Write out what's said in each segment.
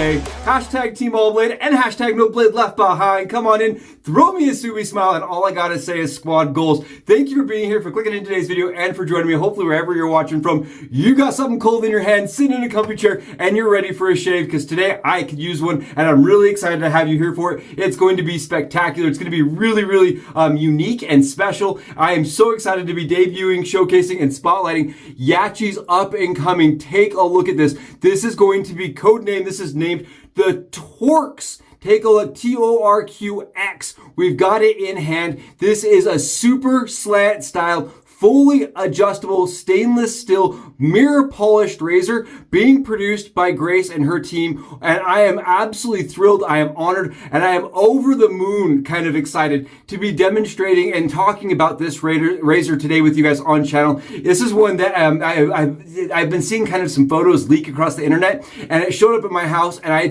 today. Hashtag Team All Blade and hashtag No Blade Left Behind. Come on in, throw me a Subie smile, and all I gotta say is squad goals. Thank you for being here, for clicking in today's video, and for joining me. Hopefully wherever you're watching from, you got something cold in your hand, sitting in a comfy chair, and you're ready for a shave, because today I could use one, and I'm really excited to have you here for it. It's going to be spectacular. It's going to be really unique and special. I am so excited to be debuting, showcasing, and spotlighting Yaqi's up and coming. Take a look at this. This is going to be codenamed, this is named the TORQX. Take a look, TORQX. We've got it in hand. This is a super slant style, fully adjustable stainless steel mirror polished razor being produced by Grace and her team, and I am absolutely thrilled, I am honored, and I am over the moon kind of excited to be demonstrating and talking about this razor today with you guys on channel. This is one that I've been seeing kind of some photos leak across the internet, and it showed up at my house, and I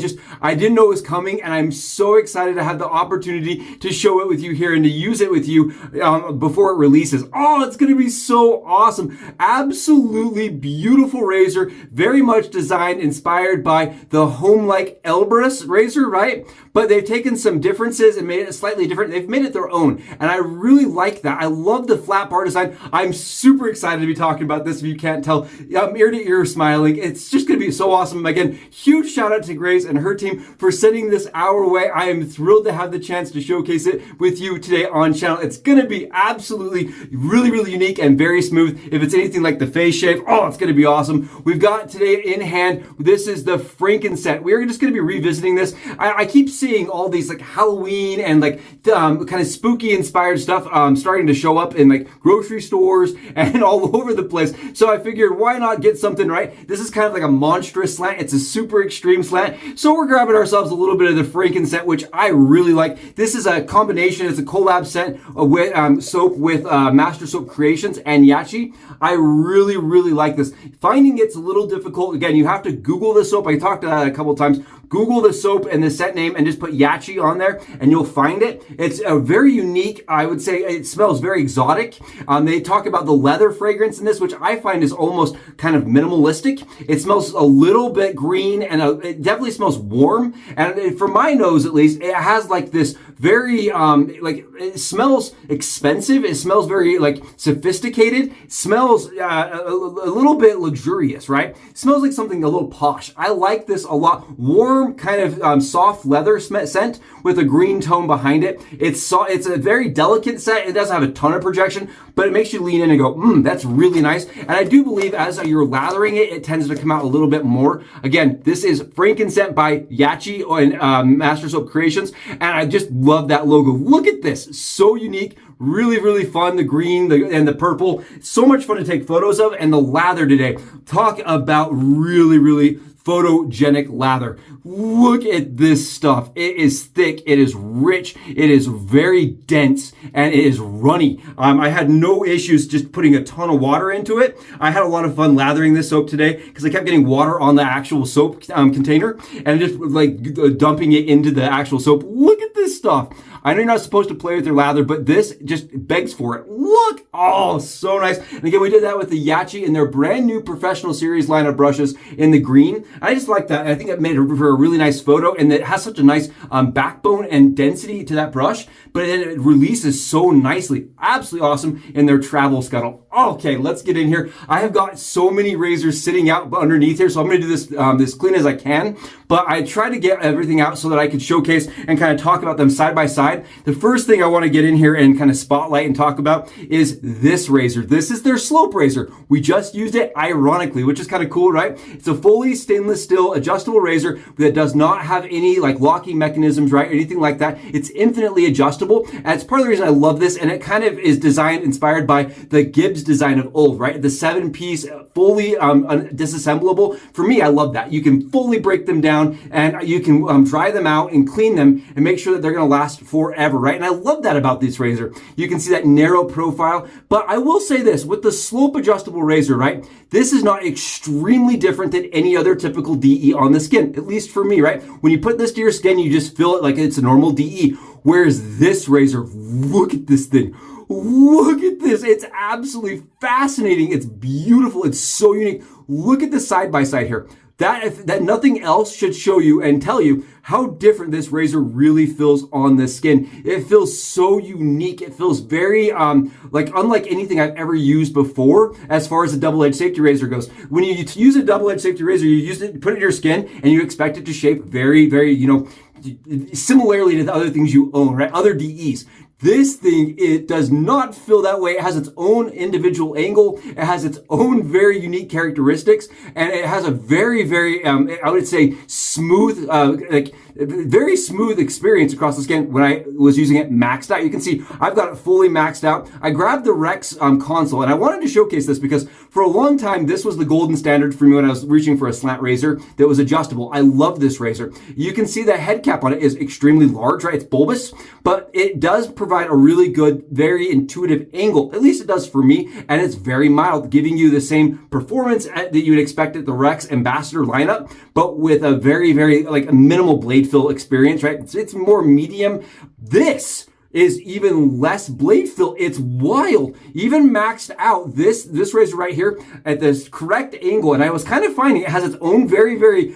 didn't know it was coming, and I'm so excited to have the opportunity to show it with you here and to use it with you before it releases. Oh, it's gonna be so awesome. Absolutely beautiful razor, very much designed, inspired by the home-like Elbrus razor, right? But they've taken some differences and made it slightly different. They've made it their own, and I really like that. I love the flat bar design. I'm super excited to be talking about this, if you can't tell. I'm ear to ear smiling. It's just gonna be so awesome. Again, huge shout out to Grace and her team for sending this our way. I am thrilled to have the chance to showcase it with you today on channel. It's gonna be absolutely really unique and very smooth. If it's anything like the face shave, oh, it's gonna be awesome. We've got today in hand, this is the Franken-Scent. We're just gonna be revisiting this. I keep seeing all these like Halloween and like kind of spooky inspired stuff starting to show up in like grocery stores and all over the place. So I figured, why not get something right? This is kind of like a monstrous slant. It's a super extreme slant. So we're grabbing ourselves a little bit of the Franken-Scent, which I really like. This is a combination, it's a collab scent with soap with Master Soap Creations and Yaqi. I really like this. Finding it's a little difficult. Again, you have to Google the soap. I talked about that a couple times. Google the soap and the scent name and just put Yaqi on there and you'll find it. It's a very unique, I would say it smells very exotic. They talk about the leather fragrance in this, which I find is almost kind of minimalistic. It smells a little bit green and it definitely smells warm. And for my nose, at least, it has like this very, like it smells expensive. It smells very like sophisticated. It smells a little bit luxurious, right? It smells like something a little posh. I like this a lot. Warm, kind of soft leather scent with a green tone behind it. It's a very delicate scent. It doesn't have a ton of projection, but it makes you lean in and go, that's really nice. And I do believe as you're lathering it, it tends to come out a little bit more. Again, this is Franken-Scent by Yaqi and Master Soap Creations, and I just love that logo. Look at this, so unique. Really fun, the green and the purple. So much fun to take photos of. And the lather today, talk about really photogenic lather. Look at this stuff. It is thick, it is rich, it is very dense, and it is runny. I had no issues just putting a ton of water into it. I had a lot of fun lathering this soap today because I kept getting water on the actual soap container and just like dumping it into the actual soap. Look at this stuff. I know you're not supposed to play with your lather, but this just begs for it. Look! Oh, so nice. And again, we did that with the Yaqi in their brand new professional series line of brushes in the green. I just like that. I think it made it for a really nice photo, and it has such a nice backbone and density to that brush, but then it releases so nicely. Absolutely awesome in their travel scuttle. Okay, let's get in here. I have got so many razors sitting out underneath here, so I'm going to do this as clean as I can, but I try to get everything out so that I can showcase and kind of talk about them side by side. The first thing I want to get in here and kind of spotlight and talk about is this razor. This is their slope razor. We just used it ironically, which is kind of cool, right? It's a fully stainless steel adjustable razor that does not have any like locking mechanisms, right? Or anything like that. It's infinitely adjustable. And it's part of the reason I love this. And it kind of is designed, inspired by the Gibbs design of old, right? The 7-piece, fully disassemblable. For me, I love that. You can fully break them down and you can dry them out and clean them and make sure that they're going to last forever, right? And I love that about this razor. You can see that narrow profile, but I will say this, with the slope adjustable razor, right? This is not extremely different than any other typical DE on the skin, at least for me, right? When you put this to your skin, you just feel it like it's a normal DE. Whereas this razor, look at this thing. Look at this. It's absolutely fascinating. It's beautiful. It's so unique. Look at the side by side here. that nothing else should show you and tell you how different this razor really feels on the skin. It feels so unique. It feels very like unlike anything I've ever used before as far as a double-edged safety razor goes. When you use a double-edged safety razor, you use it, put it in your skin, and you expect it to shape very, very, similarly to the other things you own, right? Other DEs. This thing, it does not feel that way. It has its own individual angle. It has its own very unique characteristics, and it has a very, very, I would say, smooth, very smooth experience across the skin. When I was using it maxed out, you can see I've got it fully maxed out. I grabbed the Rex console, and I wanted to showcase this because for a long time, this was the golden standard for me when I was reaching for a slant razor that was adjustable. I love this razor. You can see the head cap on it is extremely large, right? It's bulbous, but it does provide a really good, very intuitive angle. At least it does for me, and it's very mild, giving you the same performance that you would expect at the Rex Ambassador lineup, but with a very, very, like a minimal blade fill experience, right? It's more medium. This is even less blade fill. It's wild. Even maxed out, this razor right here at this correct angle, and I was kind of finding it has its own very, very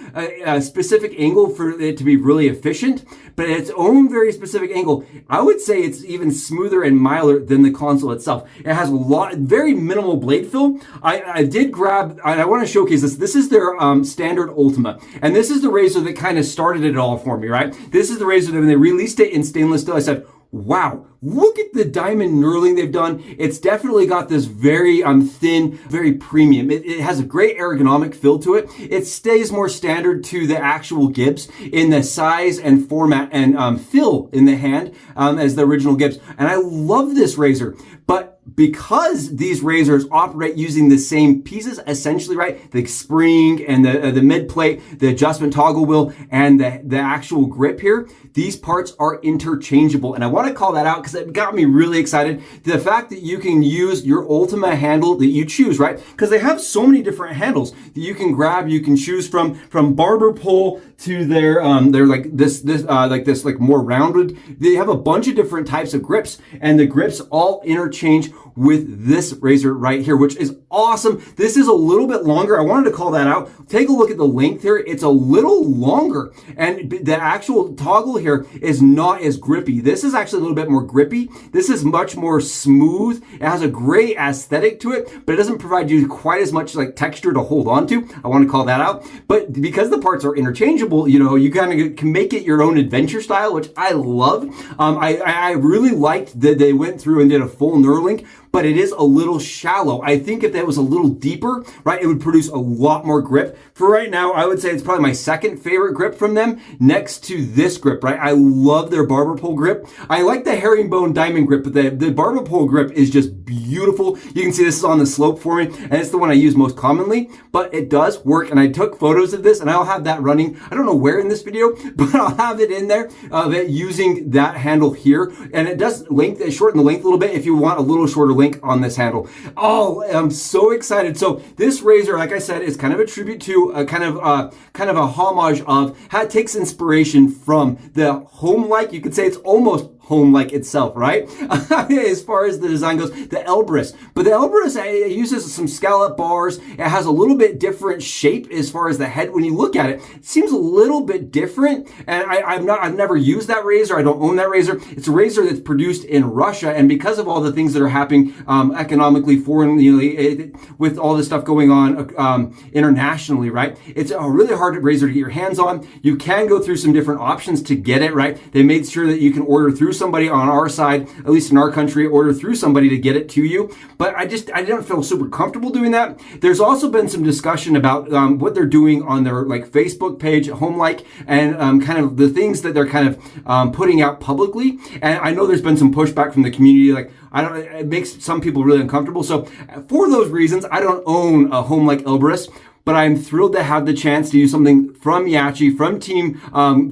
specific angle for it to be really efficient, but its own very specific angle, I would say it's even smoother and milder than the console itself. It has very minimal blade fill. I did grab, and I want to showcase this. This is their standard Ultima, and this is the razor that kind of started it all for me, right? This is the razor that when they released it in stainless steel, I said, wow, look at the diamond knurling they've done. It's definitely got this very thin, very premium. It has a great ergonomic feel to it. It stays more standard to the actual Gibbs in the size and format and feel in the hand as the original Gibbs. And I love this razor, but because these razors operate using the same pieces, essentially, right? The spring and the mid plate, the adjustment toggle wheel, and the actual grip here, these parts are interchangeable. And I want to call that out because it got me really excited. The fact that you can use your Ultima handle that you choose, right? Because they have so many different handles that you can grab, you can choose from barber pole to their like this more rounded. They have a bunch of different types of grips, and the grips all interchange with this razor right here, which is awesome. This is a little bit longer. I wanted to call that out. Take a look at the length here. It's a little longer, and the actual toggle here is not as grippy. This is actually a little bit more grippy. This is much more smooth. It has a great aesthetic to it, but it doesn't provide you quite as much like texture to hold on to. I want to call that out. But because the parts are interchangeable, you kind of can make it your own adventure style, which I love. I really liked that they went through and did a full knurling, but it is a little shallow. I think if that was a little deeper, right, it would produce a lot more grip. For right now, I would say it's probably my second favorite grip from them, next to this grip, right? I love their barber pole grip. I like the herringbone diamond grip, but the barber pole grip is just beautiful. You can see this is on the slope for me, and it's the one I use most commonly, but it does work, and I took photos of this, and I'll have that running. I don't know where in this video, but I'll have it in there of it using that handle here, and it does shorten the length a little bit if you want a little shorter length on this handle. Oh, I'm so excited. So this razor, like I said, is kind of a tribute to a kind of a homage of how it takes inspiration from the home-like. You could say it's almost home-like itself, right? As far as the design goes, the Elbrus. But the Elbrus uses some scallop bars. It has a little bit different shape as far as the head. When you look at it, it seems a little bit different. And I've never used that razor. I don't own that razor. It's a razor that's produced in Russia. And because of all the things that are happening economically, foreignly, with all this stuff going on internationally, right? It's a really hard razor to get your hands on. You can go through some different options to get it, right? They made sure that you can order through somebody on our side, at least in our country, order through somebody to get it to you. But I didn't feel super comfortable doing that. There's also been some discussion about what they're doing on their like Facebook page, Homelike, and kind of the things that they're kind of putting out publicly. And I know there's been some pushback from the community, like it makes some people really uncomfortable. So for those reasons, I don't own a Homelike Elbrus. But I'm thrilled to have the chance to use something from Yaqi, from Team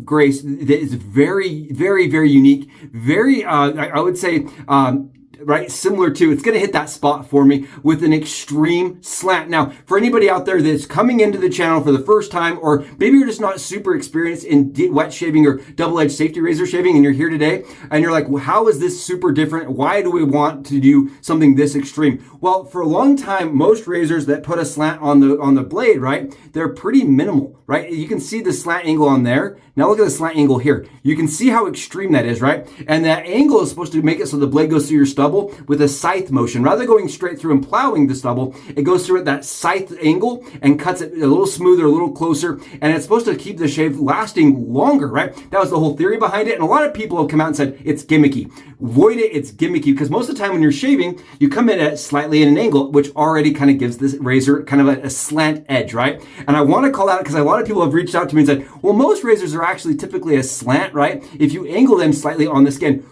Grace, that is very, very, very unique. Very, I would say, right? Similar to, it's going to hit that spot for me with an extreme slant. Now, for anybody out there that's coming into the channel for the first time, or maybe you're just not super experienced in wet shaving or double-edged safety razor shaving, and you're here today and you're like, well, how is this super different? Why do we want to do something this extreme? Well, for a long time, most razors that put a slant on the blade, right, they're pretty minimal, right? You can see the slant angle on there. Now look at the slant angle here. You can see how extreme that is, right? And that angle is supposed to make it so the blade goes through your stubble with a scythe motion. Rather than going straight through and plowing the stubble, it goes through at that scythe angle and cuts it a little smoother, a little closer, and it's supposed to keep the shave lasting longer, right? That was the whole theory behind it, and a lot of people have come out and said it's gimmicky. Avoid it, it's gimmicky, because most of the time when you're shaving, you come in at slightly at an angle, which already kind of gives this razor kind of a slant edge, right? And I want to call out, because a lot of people have reached out to me and said, well, most razors are actually typically a slant, right? If you angle them slightly on the skin.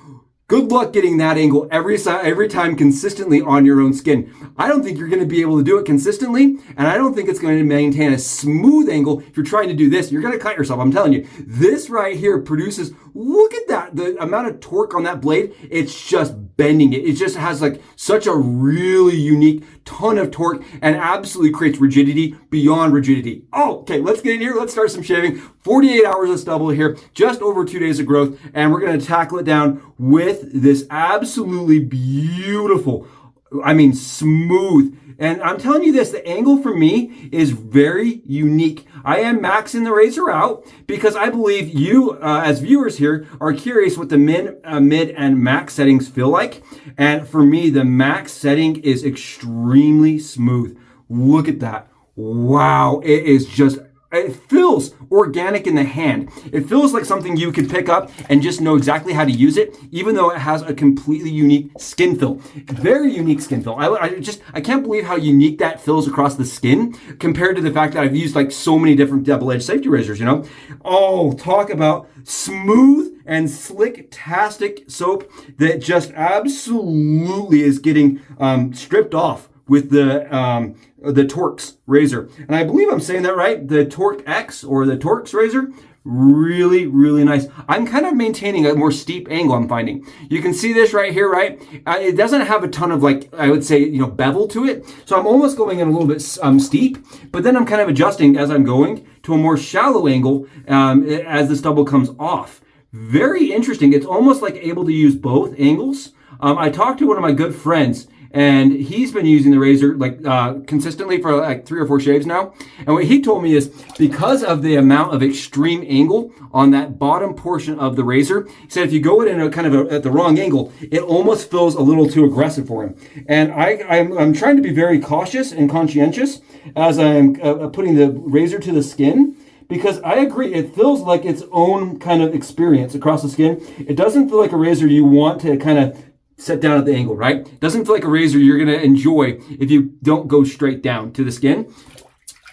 Good luck getting that angle every time consistently on your own skin. I don't think you're going to be able to do it consistently, and I don't think it's going to maintain a smooth angle. If you're trying to do this, you're going to cut yourself. I'm telling you, this right here produces, look at that, the amount of torque on that blade. It's just bending it. It just has like such a really unique ton of torque and absolutely creates rigidity beyond rigidity. Oh, okay, let's get in here. Let's start some shaving. 48 hours of stubble here, just over 2 days of growth, and we're going to tackle it down with this absolutely beautiful, I mean, smooth. And I'm telling you this, the angle for me is very unique. I am maxing the razor out because I believe you, as viewers here, are curious what the mid, and max settings feel like. And for me, the max setting is extremely smooth. Look at that. Wow, it is just, it feels organic in the hand. It feels like something you could pick up and just know exactly how to use it, even though it has a completely unique skin fill. Very unique skin fill. I can't believe how unique that feels across the skin compared to the fact that I've used like so many different double-edged safety razors, you know? Oh, talk about smooth and slick-tastic soap that just absolutely is getting stripped off with the TORQX razor. And I believe I'm saying that right, the TORQX or the TORQX razor, really, really nice. I'm kind of maintaining a more steep angle, I'm finding. You can see this right here, right? It doesn't have a ton of, like, I would say, you know, bevel to it. So I'm almost going in a little bit steep, but then I'm kind of adjusting as I'm going to a more shallow angle as the stubble comes off. Very interesting. It's almost like able to use both angles. I talked to one of my good friends, and he's been using the razor like consistently for like 3 or 4 shaves now. And what he told me is because of the amount of extreme angle on that bottom portion of the razor, he said if you go in a kind of at the wrong angle, it almost feels a little too aggressive for him. And I'm trying to be very cautious and conscientious as I'm putting the razor to the skin, because I agree, it feels like its own kind of experience across the skin. It doesn't feel like a razor you want to kind of set down at the angle, right? Doesn't feel like a razor you're gonna enjoy if you don't go straight down to the skin.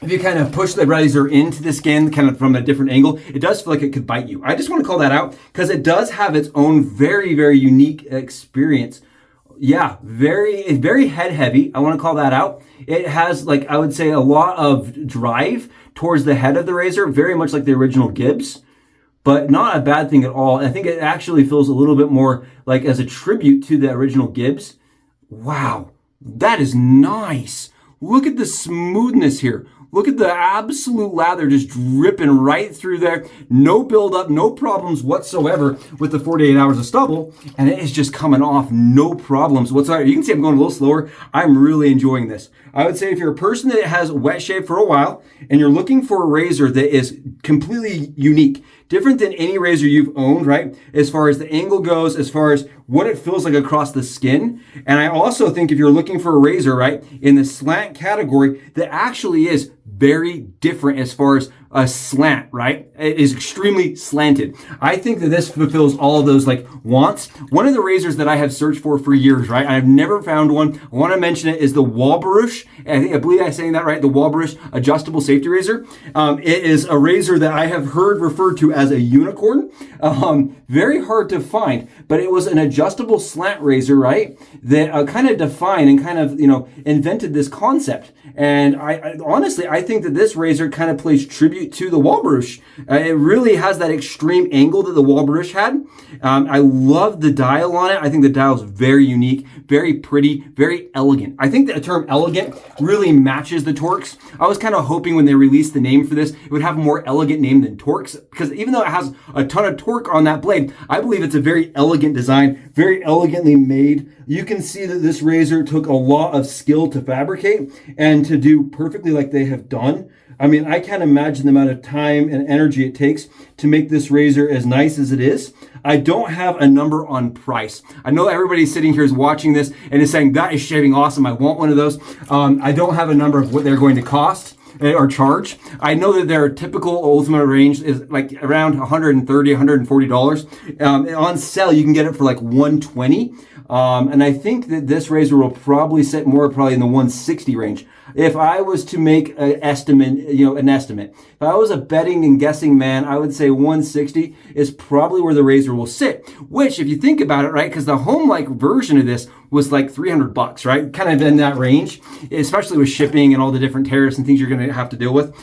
If you kind of push the razor into the skin kind of from a different angle, it does feel like it could bite you. I just want to call that out because it does have its own very, very unique experience. Yeah, very head heavy. I want to call that out. It has, like, I would say a lot of drive towards the head of the razor, very much like the original Gibbs, but not a bad thing at all. I think it actually feels a little bit more like as a tribute to the original Gibbs. Wow, that is nice. Look at the smoothness here. Look at the absolute lather just dripping right through there. No buildup, no problems whatsoever with the 48 hours of stubble. And it is just coming off, no problems whatsoever. You can see I'm going a little slower. I'm really enjoying this. I would say if you're a person that has wet shave for a while and you're looking for a razor that is completely unique, different than any razor you've owned, right? As far as the angle goes, as far as what it feels like across the skin. And I also think if you're looking for a razor, right, in the slant category, that actually is very different as far as a slant, right? It is extremely slanted. I think that this fulfills all of those like wants. One of the razors that I have searched for years, right? I've never found one. I want to mention it is the Walbarush. I believe I'm saying that right. The Walbarush adjustable safety razor. It is a razor that I have heard referred to as a unicorn. Very hard to find, but it was an adjustable slant razor, right? That kind of defined and kind of, you know, invented this concept. And I honestly, I think that this razor kind of plays tribute to the Walbarush. It really has that extreme angle that the Walbarush had. I love the dial on it. I think the dial is very unique, very pretty, very elegant. I think the term elegant really matches the Torx. I was kind of hoping when they released the name for this, it would have a more elegant name than Torx, because even though it has a ton of torque on that blade, I believe it's a very elegant design, very elegantly made. You can see that this razor took a lot of skill to fabricate and to do perfectly like they have done. I mean, I can't imagine the amount of time and energy it takes to make this razor as nice as it is. I don't have a number on price. I know everybody sitting here is watching this and is saying, that is shaving awesome, I want one of those. I don't have a number of what they're going to cost or charge. I know that their typical Ultimate range is like around $130, $140. On sale, you can get it for like $120. And I think that this razor will probably sit more probably in the $160 range. If I was to make an estimate, if I was a betting and guessing man, I would say $160 is probably where the razor will sit, which if you think about it, right, because the home-like version of this was like $300, right? Kind of in that range, especially with shipping and all the different tariffs and things you're going to have to deal with.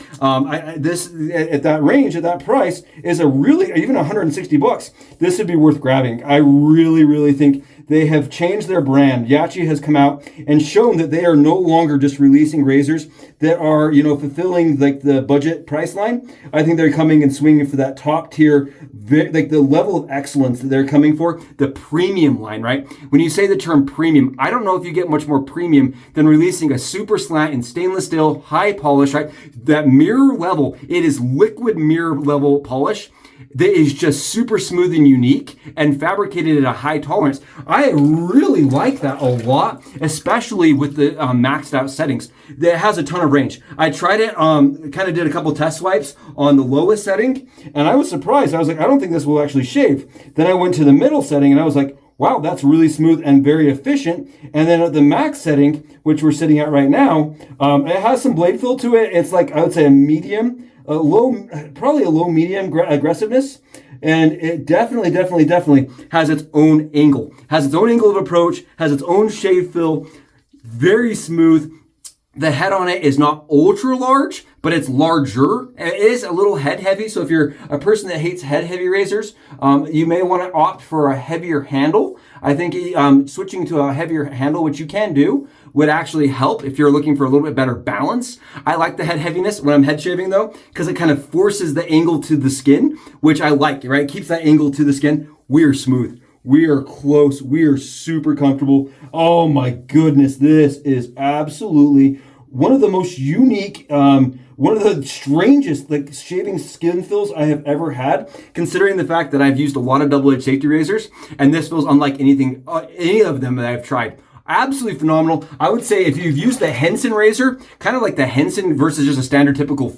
This at that range, at that price, is a really, even $160, this would be worth grabbing. I really, really think they have changed their brand. Yaqi has come out and shown that they are no longer just releasing razors that are, fulfilling like the budget price line. I think they're coming and swinging for that top tier, like the level of excellence that they're coming for, the premium line, right? When you say the term premium, I don't know if you get much more premium than releasing a super slant in stainless steel, high polish, right? That mirror level, it is liquid mirror level polish that is just super smooth and unique and fabricated at a high tolerance. I really like that a lot, especially with the maxed out settings. It has a ton of range. I tried it, kind of did a couple test swipes on the lowest setting, and I was surprised. I was like, I don't think this will actually shave. Then I went to the middle setting, and I was like, wow, that's really smooth and very efficient. And then at the max setting, which we're sitting at right now, it has some blade fill to it. It's like, I would say a medium, probably a low medium aggressiveness. And it definitely has its own angle. Has its own angle of approach, has its own shave fill, very smooth. The head on it is not ultra large, but it's larger. It is a little head heavy. So if you're a person that hates head heavy razors, you may want to opt for a heavier handle. I think switching to a heavier handle, which you can do, would actually help if you're looking for a little bit better balance. I like the head heaviness when I'm head shaving though, because it kind of forces the angle to the skin, which I like, right? Keeps that angle to the skin. We are smooth. We are close. We are super comfortable. Oh my goodness. This is absolutely one of the most unique, one of the strangest like shaving skin fills I have ever had, considering the fact that I've used a lot of double-edged safety razors, and this feels unlike anything, any of them that I've tried. Absolutely phenomenal. I would say if you've used the Henson razor, kind of like the Henson versus just a standard typical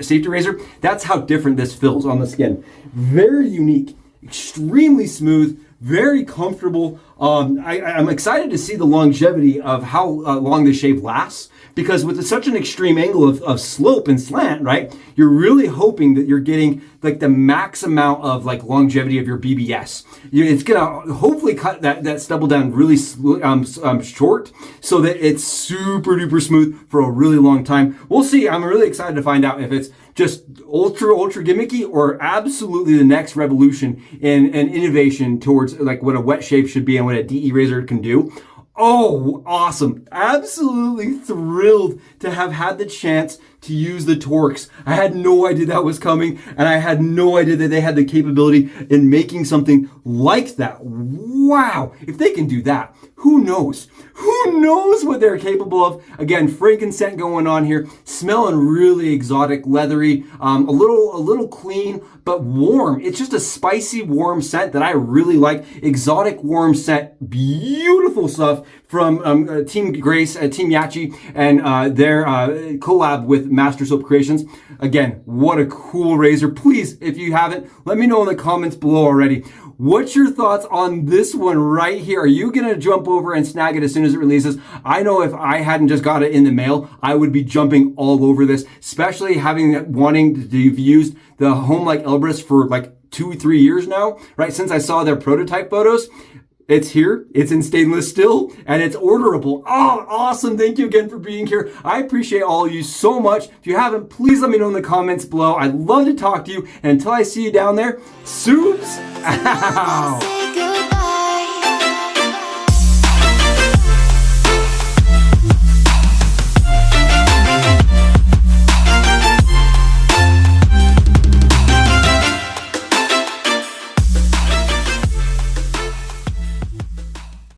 safety razor, that's how different this feels on the skin. Very unique, extremely smooth, very comfortable. I'm excited to see the longevity of how long the shave lasts, because with such an extreme angle of slope and slant, right, you're really hoping that you're getting like the max amount of like longevity of your BBS. It's gonna hopefully cut that stubble down really short, so that it's super duper smooth for a really long time. We'll see. I'm really excited to find out if it's just ultra gimmicky or absolutely the next revolution in innovation towards like what a wet shave should be and what a DE razor can do. Oh, awesome. Absolutely thrilled to have had the chance to use the Torx. I had no idea that was coming, and I had no idea that they had the capability in making something like that. Wow. If they can do that, who knows? Who knows what they're capable of? Again, Franken-Scent going on here, smelling really exotic, leathery, a little clean, but warm. It's just a spicy, warm scent that I really like. Exotic, warm scent, beautiful stuff from Team Grace, Team Yaqi, and their collab with Master Soap Creations. Again, what a cool razor. Please, if you haven't, let me know in the comments below already. What's your thoughts on this one right here? Are you going to jump over and snag it as soon as it releases? I know if I hadn't just got it in the mail, I would be jumping all over this, especially wanting to have used the Home Like Elbrus for like 2-3 years now, right? Since I saw their prototype photos. It's here, it's in stainless steel, and it's orderable. Oh, awesome. Thank you again for being here. I appreciate all of you so much. If you haven't, please let me know in the comments below. I'd love to talk to you. And until I see you down there, Subes out.